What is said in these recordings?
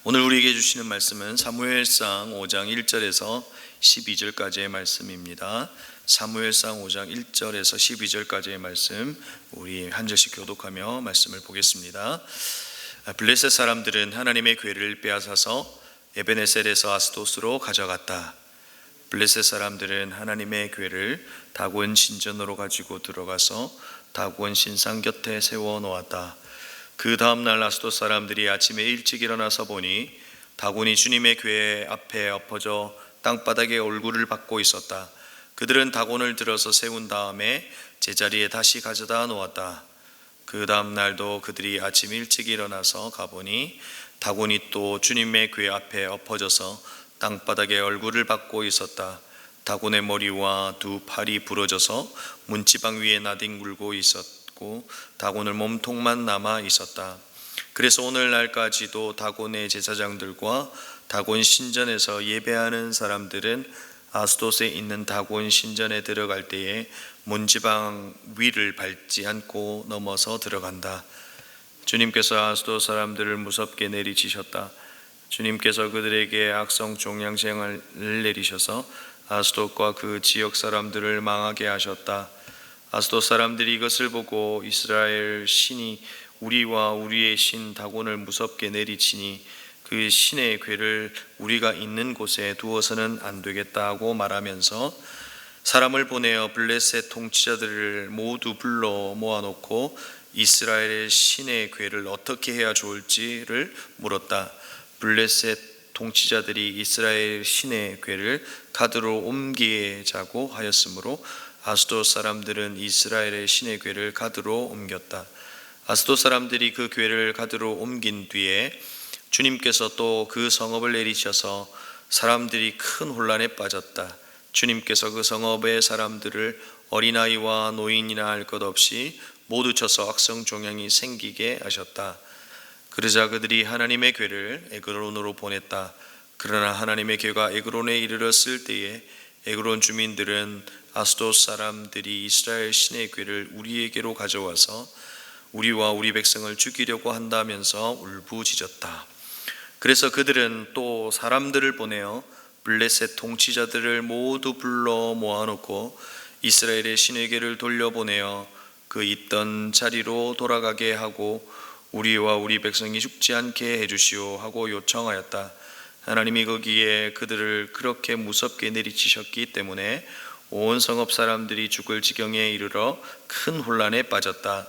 오늘 우리에게 주시는 말씀은 사무엘상 5장 1절에서 12절까지의 말씀입니다. 사무엘상 5장 1절에서 12절까지의 말씀, 우리 한 절씩 교독하며 말씀을 보겠습니다. 블레셋 사람들은 하나님의 궤를 빼앗아서 에베네셀에서 아스도스로 가져갔다. 블레셋 사람들은 하나님의 궤를 다곤 신전으로 가지고 들어가서 다곤 신상 곁에 세워 놓았다. 그 다음날 아스돗 사람들이 아침에 일찍 일어나서 보니 다곤이 주님의 궤 앞에 엎어져 땅바닥에 얼굴을 받고 있었다. 그들은 다곤을 들어서 세운 다음에 제자리에 다시 가져다 놓았다. 그 다음날도 그들이 아침 일찍 일어나서 가보니 다곤이 또 주님의 궤 앞에 엎어져서 땅바닥에 얼굴을 받고 있었다. 다곤의 머리와 두 팔이 부러져서 문지방 위에 나뒹굴고 있었다. 다곤의 몸통만 남아 있었다. 그래서 오늘날까지도 다곤의 제사장들과 다곤 신전에서 예배하는 사람들은 아스돗에 있는 다곤 신전에 들어갈 때에 문지방 위를 밟지 않고 넘어서 들어간다. 주님께서 아스돗 사람들을 무섭게 내리치셨다. 주님께서 그들에게 악성 종양생을 내리셔서 아스돗과 그 지역 사람들을 망하게 하셨다. 아스돗 사람들이 이것을 보고 이스라엘 신이 우리와 우리의 신 다곤을 무섭게 내리치니 그 신의 궤를 우리가 있는 곳에 두어서는 안 되겠다고 말하면서 사람을 보내어 블레셋 통치자들을 모두 불러 모아놓고 이스라엘의 신의 궤를 어떻게 해야 좋을지를 물었다. 블레셋 통치자들이 이스라엘 신의 궤를 가드로 옮기자고 하였으므로 아스돗 사람들은 이스라엘의 신의 궤를 가드로 옮겼다. 아스돗 사람들이 그 궤를 가드로 옮긴 뒤에 주님께서 또 그 성읍을 내리셔서 사람들이 큰 혼란에 빠졌다. 주님께서 그 성읍의 사람들을 어린아이와 노인이나 할 것 없이 모두 쳐서 악성 종양이 생기게 하셨다. 그러자 그들이 하나님의 궤를 에그론으로 보냈다. 그러나 하나님의 궤가 에그론에 이르렀을 때에 에그론 주민들은 아스돗 사람들이 이스라엘 신의 궤를 우리에게로 가져와서 우리와 우리 백성을 죽이려고 한다면서 울부짖었다. 그래서 그들은 또 사람들을 보내어 블레셋 통치자들을 모두 불러 모아놓고 이스라엘의 신의 궤를 돌려보내어 그 있던 자리로 돌아가게 하고 우리와 우리 백성이 죽지 않게 해주시오 하고 요청하였다. 하나님이 거기에 그들을 그렇게 무섭게 내리치셨기 때문에 온 성읍 사람들이 죽을 지경에 이르러 큰 혼란에 빠졌다.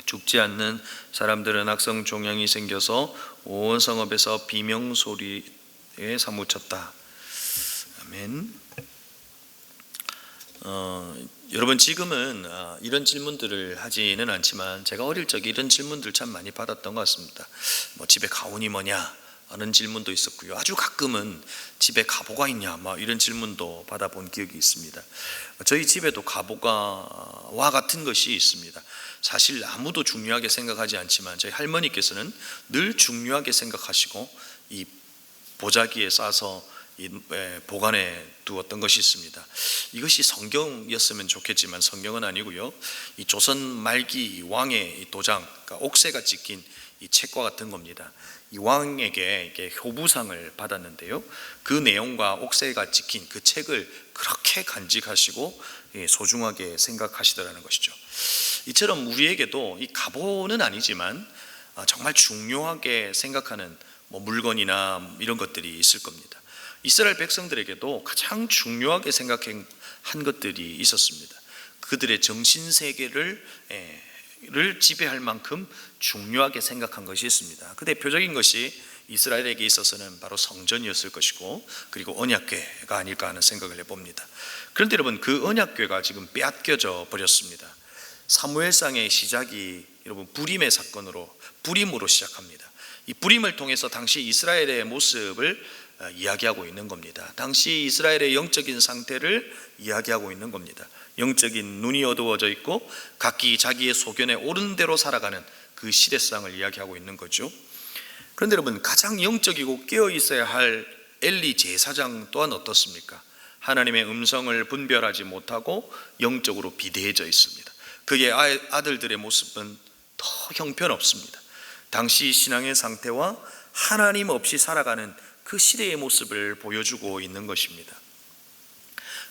죽지 않는 사람들은 악성 종양이 생겨서 온 성읍에서 비명소리에 사무쳤다. 아멘. 여러분, 지금은 이런 질문들을 하지는 않지만 제가 어릴 적에 이런 질문들 참 많이 받았던 것 같습니다. 집에 가훈이 뭐냐? 하는 질문도 있었고요. 아주 가끔은 집에 가보가 있냐? 이런 질문도 받아본 기억이 있습니다. 저희 집에도 가보가와 같은 것이 있습니다. 사실 아무도 중요하게 생각하지 않지만 저희 할머니께서는 늘 중요하게 생각하시고 이 보자기에 싸서 보관해 두었던 것이 있습니다. 이것이 성경이었으면 좋겠지만 성경은 아니고요. 이 조선 말기 왕의 이 도장, 그러니까 옥새가 찍힌 이 책과 같은 겁니다. 이 왕에게 이렇게 효부상을 받았는데요. 그 내용과 옥새가 찍힌 그 책을 그렇게 간직하시고 소중하게 생각하시더라는 것이죠. 이처럼 우리에게도 이 가보는 아니지만 정말 중요하게 생각하는 물건이나 이런 것들이 있을 겁니다. 이스라엘 백성들에게도 가장 중요하게 생각한 것들이 있었습니다. 그들의 정신세계를 지배할 만큼 중요하게 생각한 것이 있습니다. 그 대표적인 것이 이스라엘에게 있어서는 바로 성전이었을 것이고, 그리고 언약궤가 아닐까 하는 생각을 해봅니다. 그런데 여러분, 그 언약궤가 지금 빼앗겨져 버렸습니다. 사무엘상의 시작이 여러분 부림으로 시작합니다. 이 부림을 통해서 당시 이스라엘의 모습을 이야기하고 있는 겁니다. 당시 이스라엘의 영적인 상태를 이야기하고 있는 겁니다. 영적인 눈이 어두워져 있고 각기 자기의 소견에 옳은 대로 살아가는 그 시대상을 이야기하고 있는 거죠. 그런데 여러분, 가장 영적이고 깨어 있어야 할 엘리 제사장 또한 어떻습니까? 하나님의 음성을 분별하지 못하고 영적으로 비대해져 있습니다. 그의 아들들의 모습은 더 형편없습니다. 당시 신앙의 상태와 하나님 없이 살아가는 그 시대의 모습을 보여주고 있는 것입니다.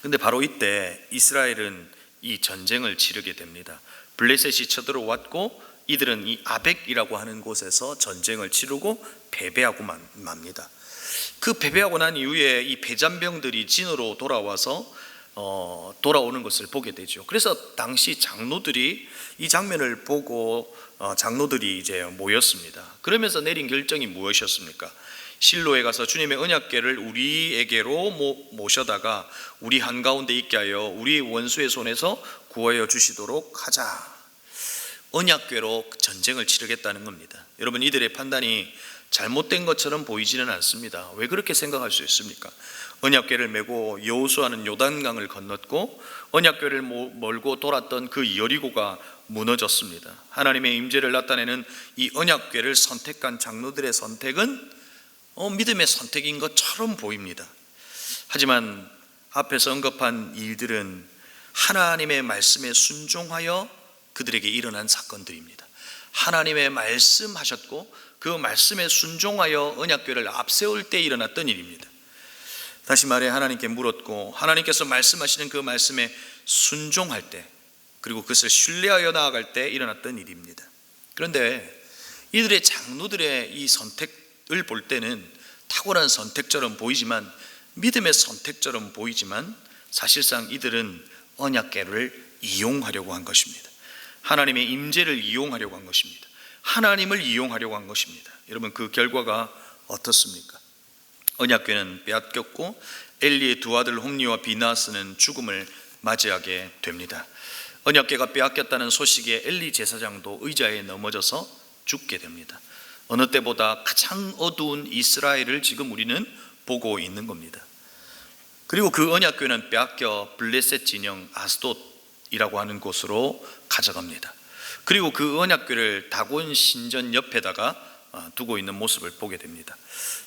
근데 바로 이때 이스라엘은 이 전쟁을 치르게 됩니다. 블레셋이 쳐들어왔고 이들은 이 아벡이라고 하는 곳에서 전쟁을 치르고 패배하고 맙니다. 그 패배하고 난 이후에 이 패잔병들이 진으로 돌아와서 돌아오는 것을 보게 되죠. 그래서 당시 장로들이 이 장면을 보고 장로들이 이제 모였습니다. 그러면서 내린 결정이 무엇이었습니까? 실로에 가서 주님의 언약궤를 우리에게로 모셔다가 우리 한가운데 있게 하여 우리 원수의 손에서 구하여 주시도록 하자. 언약궤로 전쟁을 치르겠다는 겁니다. 여러분, 이들의 판단이 잘못된 것처럼 보이지는 않습니다. 왜 그렇게 생각할 수 있습니까? 언약궤를 메고 여호수아는 요단강을 건넜고 언약궤를 몰고 돌았던 그 여리고가 무너졌습니다. 하나님의 임재를 나타내는 이 언약궤를 선택한 장로들의 선택은 믿음의 선택인 것처럼 보입니다. 하지만 앞에서 언급한 일들은 하나님의 말씀에 순종하여 그들에게 일어난 사건들입니다. 하나님의 말씀하셨고 그 말씀에 순종하여 언약궤를 앞세울 때 일어났던 일입니다. 다시 말해 하나님께 물었고 하나님께서 말씀하시는 그 말씀에 순종할 때, 그리고 그것을 신뢰하여 나아갈 때 일어났던 일입니다. 그런데 이들의 장로들의 이 선택을 볼 때는 탁월한 선택처럼 보이지만, 믿음의 선택처럼 보이지만 사실상 이들은 언약궤를 이용하려고 한 것입니다. 하나님의 임재를 이용하려고 한 것입니다. 하나님을 이용하려고 한 것입니다. 여러분, 그 결과가 어떻습니까? 언약궤는 빼앗겼고 엘리의 두 아들 홈리와 비나스는 죽음을 맞이하게 됩니다. 언약궤가 빼앗겼다는 소식에 엘리 제사장도 의자에 넘어져서 죽게 됩니다. 어느 때보다 가장 어두운 이스라엘을 지금 우리는 보고 있는 겁니다. 그리고 그 언약궤는 빼앗겨 블레셋 진영 아스돗이라고 하는 곳으로 가져갑니다. 그리고 그 언약궤를 다곤 신전 옆에다가 두고 있는 모습을 보게 됩니다.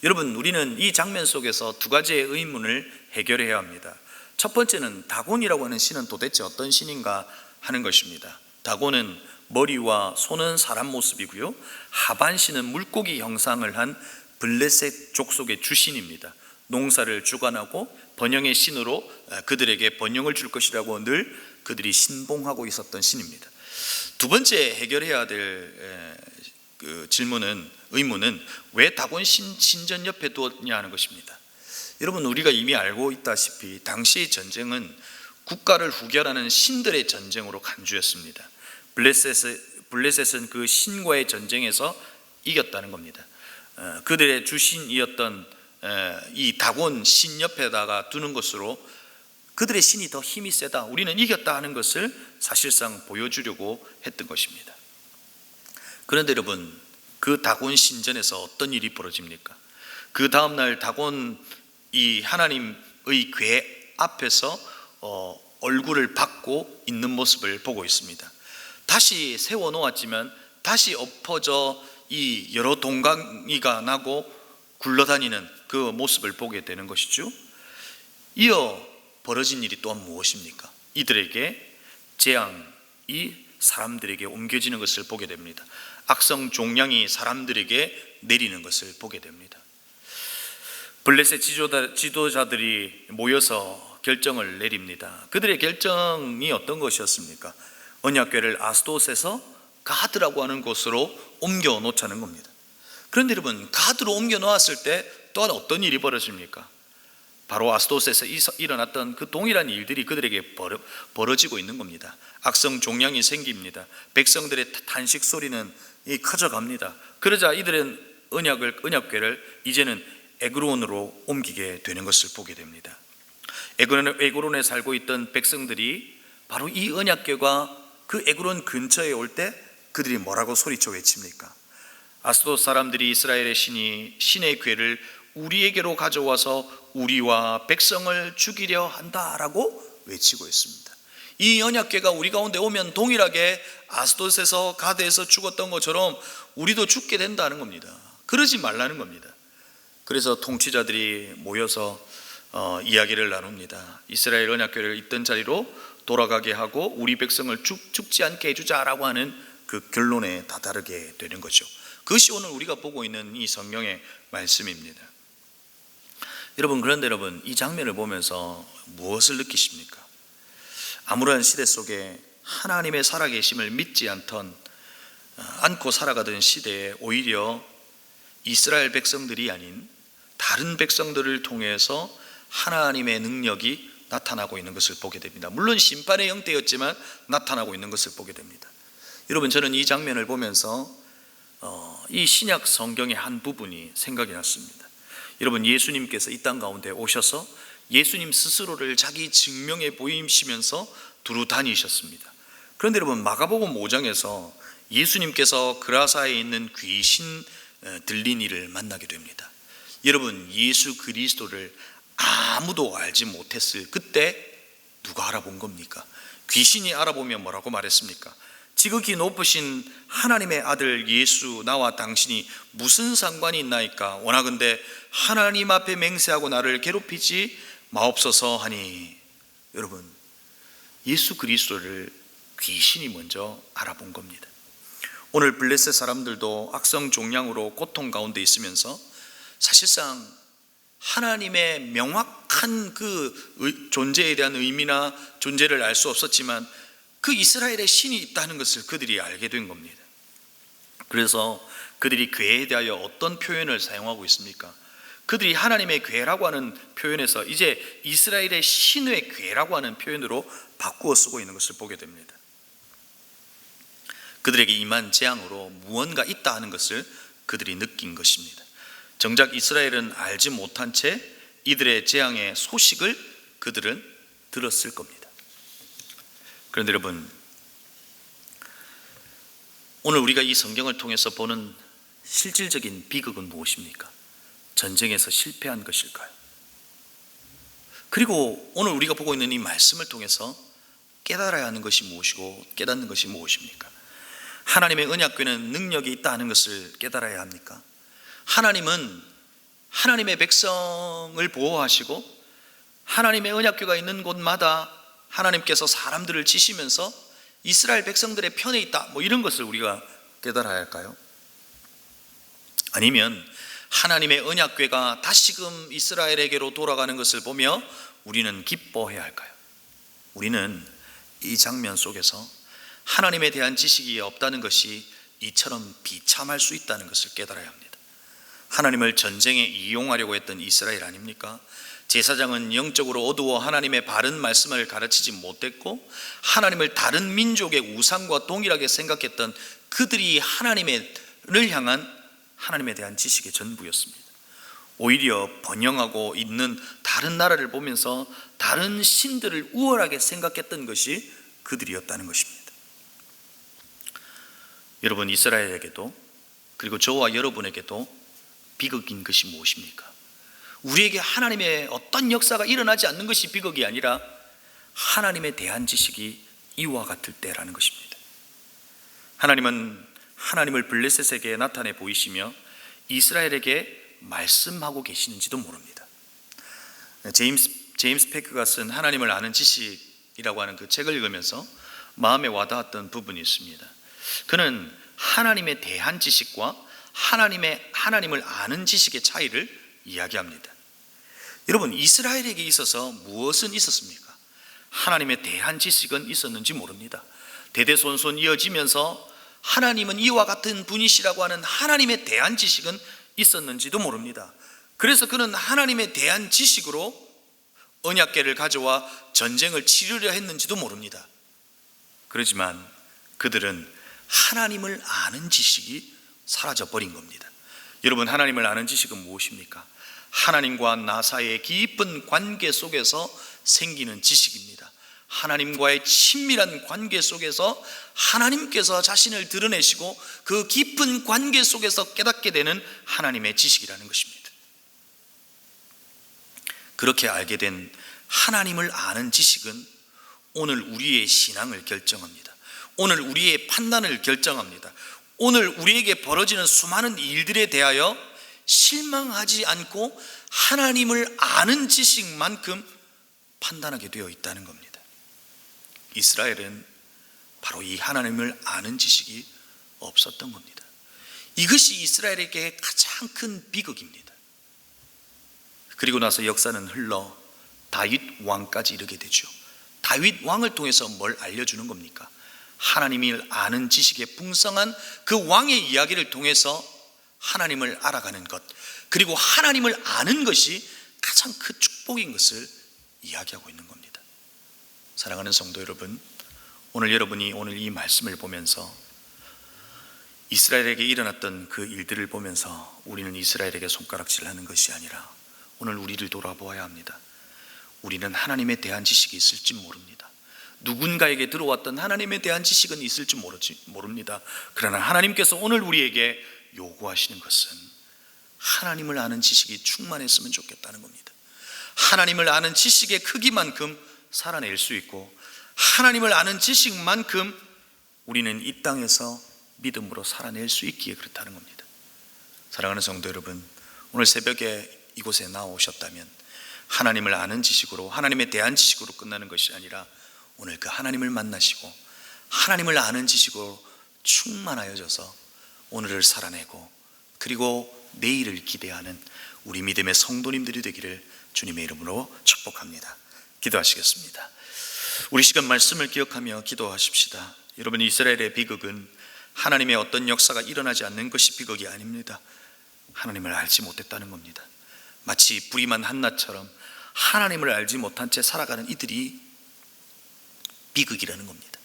여러분, 우리는 이 장면 속에서 두 가지의 의문을 해결해야 합니다. 첫 번째는 다곤이라고 하는 신은 도대체 어떤 신인가 하는 것입니다. 다곤은 머리와 손은 사람 모습이고요, 하반신은 물고기 형상을 한 블레셋 족속의 주신입니다. 농사를 주관하고 번영의 신으로 그들에게 번영을 줄 것이라고 늘 그들이 신봉하고 있었던 신입니다. 두 번째 해결해야 될 의문은 왜 다곤 신전 옆에 두었냐 하는 것입니다. 여러분, 우리가 이미 알고 있다시피 당시의 전쟁은 국가를 후결하는 신들의 전쟁으로 간주했습니다. 블레셋은 그 신과의 전쟁에서 이겼다는 겁니다. 그들의 주신이었던 이 다곤 신 옆에다가 두는 것으로 그들의 신이 더 힘이 세다, 우리는 이겼다 하는 것을 사실상 보여주려고 했던 것입니다. 그런데 여러분, 그 다곤 신전에서 어떤 일이 벌어집니까? 그 다음날 다곤 이 하나님의 궤 앞에서 얼굴을 받고 있는 모습을 보고 있습니다. 다시 세워놓았지만 다시 엎어져 이 여러 동강이가 나고 굴러다니는 그 모습을 보게 되는 것이죠. 이어 벌어진 일이 또한 무엇입니까? 이들에게 재앙이 사람들에게 옮겨지는 것을 보게 됩니다. 악성 종양이 사람들에게 내리는 것을 보게 됩니다. 블레셋 지도자들이 모여서 결정을 내립니다. 그들의 결정이 어떤 것이었습니까? 언약궤를 아스돗에서 가드라고 하는 곳으로 옮겨 놓자는 겁니다. 그런데 여러분, 가드로 옮겨 놓았을 때 또한 어떤 일이 벌어집니까? 바로 아스돗에서 일어났던 그 동일한 일들이 그들에게 벌어지고 있는 겁니다. 악성 종양이 생깁니다. 백성들의 탄식 소리는 커져갑니다. 그러자 이들은 언약궤를 이제는 에그론으로 옮기게 되는 것을 보게 됩니다. 에그론에 살고 있던 백성들이 바로 이 언약궤가 그 에그론 근처에 올 때 그들이 뭐라고 소리쳐 외칩니까? 아스돗 사람들이 이스라엘의 신의 궤를 우리에게로 가져와서 우리와 백성을 죽이려 한다라고 외치고 있습니다. 이 언약궤가 우리 가운데 오면 동일하게 아스돗에서 가드에서 죽었던 것처럼 우리도 죽게 된다는 겁니다. 그러지 말라는 겁니다. 그래서 통치자들이 모여서 이야기를 나눕니다. 이스라엘 언약궤를 있던 자리로 돌아가게 하고 우리 백성을 죽지 않게 해주자라고 하는 그 결론에 다다르게 되는 거죠. 그것이 오늘 우리가 보고 있는 이 성경의 말씀입니다. 여러분, 그런데 여러분, 이 장면을 보면서 무엇을 느끼십니까? 아무런 시대 속에 하나님의 살아계심을 믿지 않고 살아가던 시대에 오히려 이스라엘 백성들이 아닌 다른 백성들을 통해서 하나님의 능력이 나타나고 있는 것을 보게 됩니다. 물론 심판의 형태였지만 나타나고 있는 것을 보게 됩니다. 여러분, 저는 이 장면을 보면서 이 신약 성경의 한 부분이 생각이 났습니다. 여러분, 예수님께서 이 땅 가운데 오셔서 예수님 스스로를 자기 증명해 보이시면서 두루 다니셨습니다. 그런데 여러분, 마가복음 5장에서 예수님께서 그라사에 있는 귀신 들린 이를 만나게 됩니다. 여러분, 예수 그리스도를 아무도 알지 못했을 그때 누가 알아본 겁니까? 귀신이 알아보면 뭐라고 말했습니까? 지극히 높으신 하나님의 아들 예수, 나와 당신이 무슨 상관이 있나이까? 원하건대 하나님 앞에 맹세하고 나를 괴롭히지 마옵소서 하니, 여러분, 예수 그리스도를 귀신이 먼저 알아본 겁니다. 오늘 블레셋 사람들도 악성 종양으로 고통 가운데 있으면서 사실상 하나님의 명확한 그 존재에 대한 의미나 존재를 알 수 없었지만 그 이스라엘의 신이 있다는 것을 그들이 알게 된 겁니다. 그래서 그들이 괴에 대하여 어떤 표현을 사용하고 있습니까? 그들이 하나님의 괴라고 하는 표현에서 이제 이스라엘의 신의 괴라고 하는 표현으로 바꾸어 쓰고 있는 것을 보게 됩니다. 그들에게 임한 재앙으로 무언가 있다 하는 것을 그들이 느낀 것입니다. 정작 이스라엘은 알지 못한 채 이들의 재앙의 소식을 그들은 들었을 겁니다. 그런데 여러분, 오늘 우리가 이 성경을 통해서 보는 실질적인 비극은 무엇입니까? 전쟁에서 실패한 것일까요? 그리고 오늘 우리가 보고 있는 이 말씀을 통해서 깨달아야 하는 것이 무엇이고 깨닫는 것이 무엇입니까? 하나님의 언약궤는 능력이 있다 하는 것을 깨달아야 합니까? 하나님은 하나님의 백성을 보호하시고 하나님의 언약궤가 있는 곳마다 하나님께서 사람들을 치시면서 이스라엘 백성들의 편에 있다, 이런 것을 우리가 깨달아야 할까요? 아니면 하나님의 언약궤가 다시금 이스라엘에게로 돌아가는 것을 보며 우리는 기뻐해야 할까요? 우리는 이 장면 속에서 하나님에 대한 지식이 없다는 것이 이처럼 비참할 수 있다는 것을 깨달아야 합니다. 하나님을 전쟁에 이용하려고 했던 이스라엘 아닙니까? 제사장은 영적으로 어두워 하나님의 바른 말씀을 가르치지 못했고 하나님을 다른 민족의 우상과 동일하게 생각했던 그들이 하나님을 향한 하나님에 대한 지식의 전부였습니다. 오히려 번영하고 있는 다른 나라를 보면서 다른 신들을 우월하게 생각했던 것이 그들이었다는 것입니다. 여러분, 이스라엘에게도 그리고 저와 여러분에게도 비극인 것이 무엇입니까? 우리에게 하나님의 어떤 역사가 일어나지 않는 것이 비극이 아니라 하나님에 대한 지식이 이와 같을 때라는 것입니다. 하나님은 하나님을 블레셋에게 나타내 보이시며 이스라엘에게 말씀하고 계시는지도 모릅니다. 제임스 패크가 쓴 하나님을 아는 지식이라고 하는 그 책을 읽으면서 마음에 와닿았던 부분이 있습니다. 그는 하나님에 대한 지식과 하나님을 아는 지식의 차이를 이야기합니다. 여러분, 이스라엘에게 있어서 무엇은 있었습니까? 하나님에 대한 지식은 있었는지 모릅니다. 대대손손 이어지면서 하나님은 이와 같은 분이시라고 하는 하나님에 대한 지식은 있었는지도 모릅니다. 그래서 그는 하나님에 대한 지식으로 언약궤를 가져와 전쟁을 치르려 했는지도 모릅니다. 그렇지만 그들은 하나님을 아는 지식이 사라져버린 겁니다. 여러분, 하나님을 아는 지식은 무엇입니까? 하나님과 나 사이의 깊은 관계 속에서 생기는 지식입니다. 하나님과의 친밀한 관계 속에서 하나님께서 자신을 드러내시고 그 깊은 관계 속에서 깨닫게 되는 하나님의 지식이라는 것입니다. 그렇게 알게 된 하나님을 아는 지식은 오늘 우리의 신앙을 결정합니다. 오늘 우리의 판단을 결정합니다. 오늘 우리에게 벌어지는 수많은 일들에 대하여 실망하지 않고 하나님을 아는 지식만큼 판단하게 되어 있다는 겁니다. 이스라엘은 바로 이 하나님을 아는 지식이 없었던 겁니다. 이것이 이스라엘에게 가장 큰 비극입니다. 그리고 나서 역사는 흘러 다윗 왕까지 이르게 되죠. 다윗 왕을 통해서 뭘 알려주는 겁니까? 하나님을 아는 지식의 풍성한 그 왕의 이야기를 통해서 하나님을 알아가는 것, 그리고 하나님을 아는 것이 가장 큰 축복인 것을 이야기하고 있는 겁니다. 사랑하는 성도 여러분, 오늘 여러분이 오늘 이 말씀을 보면서 이스라엘에게 일어났던 그 일들을 보면서 우리는 이스라엘에게 손가락질하는 것이 아니라 오늘 우리를 돌아보아야 합니다. 우리는 하나님에 대한 지식이 있을지 모릅니다. 누군가에게 들어왔던 하나님에 대한 지식은 있을지 모릅니다. 그러나 하나님께서 오늘 우리에게 요구하시는 것은 하나님을 아는 지식이 충만했으면 좋겠다는 겁니다. 하나님을 아는 지식의 크기만큼 살아낼 수 있고, 하나님을 아는 지식만큼 우리는 이 땅에서 믿음으로 살아낼 수 있기에 그렇다는 겁니다. 사랑하는 성도 여러분, 오늘 새벽에 이곳에 나오셨다면 하나님을 아는 지식으로, 하나님에 대한 지식으로 끝나는 것이 아니라 오늘 그 하나님을 만나시고 하나님을 아는 지식으로 충만하여져서 오늘을 살아내고 그리고 내일을 기대하는 우리 믿음의 성도님들이 되기를 주님의 이름으로 축복합니다. 기도하시겠습니다. 우리 시간 말씀을 기억하며 기도하십시다. 여러분, 이스라엘의 비극은 하나님의 어떤 역사가 일어나지 않는 것이 비극이 아닙니다. 하나님을 알지 못했다는 겁니다. 마치 부리만 한나처럼 하나님을 알지 못한 채 살아가는 이들이 비극이라는 겁니다.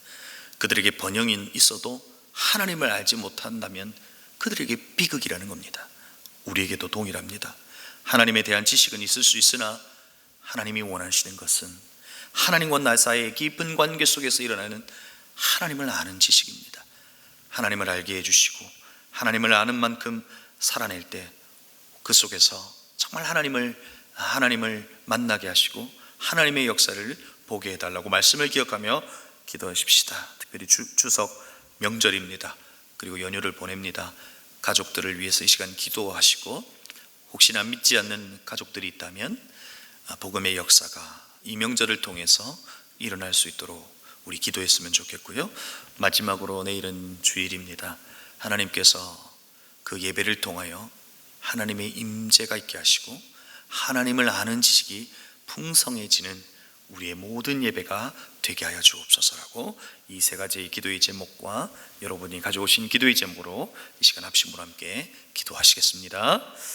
그들에게 번영이 있어도 하나님을 알지 못한다면 그들에게 비극이라는 겁니다. 우리에게도 동일합니다. 하나님에 대한 지식은 있을 수 있으나 하나님이 원하시는 것은 하나님과 나 사이의 깊은 관계 속에서 일어나는 하나님을 아는 지식입니다. 하나님을 알게 해주시고 하나님을 아는 만큼 살아낼 때 그 속에서 정말 하나님을 만나게 하시고 하나님의 역사를 보게 해달라고 말씀을 기억하며 기도하십시다. 특별히 추석 명절입니다. 그리고 연휴를 보냅니다. 가족들을 위해서 이 시간 기도하시고, 혹시나 믿지 않는 가족들이 있다면 복음의 역사가 이 명절을 통해서 일어날 수 있도록 우리 기도했으면 좋겠고요. 마지막으로 내일은 주일입니다. 하나님께서 그 예배를 통하여 하나님의 임재가 있게 하시고 하나님을 아는 지식이 풍성해지는 우리의 모든 예배가 되게 하여 주옵소서라고 이 세 가지의 기도의 제목과 여러분이 가져오신 기도의 제목으로 이 시간 합심으로 함께 기도하시겠습니다.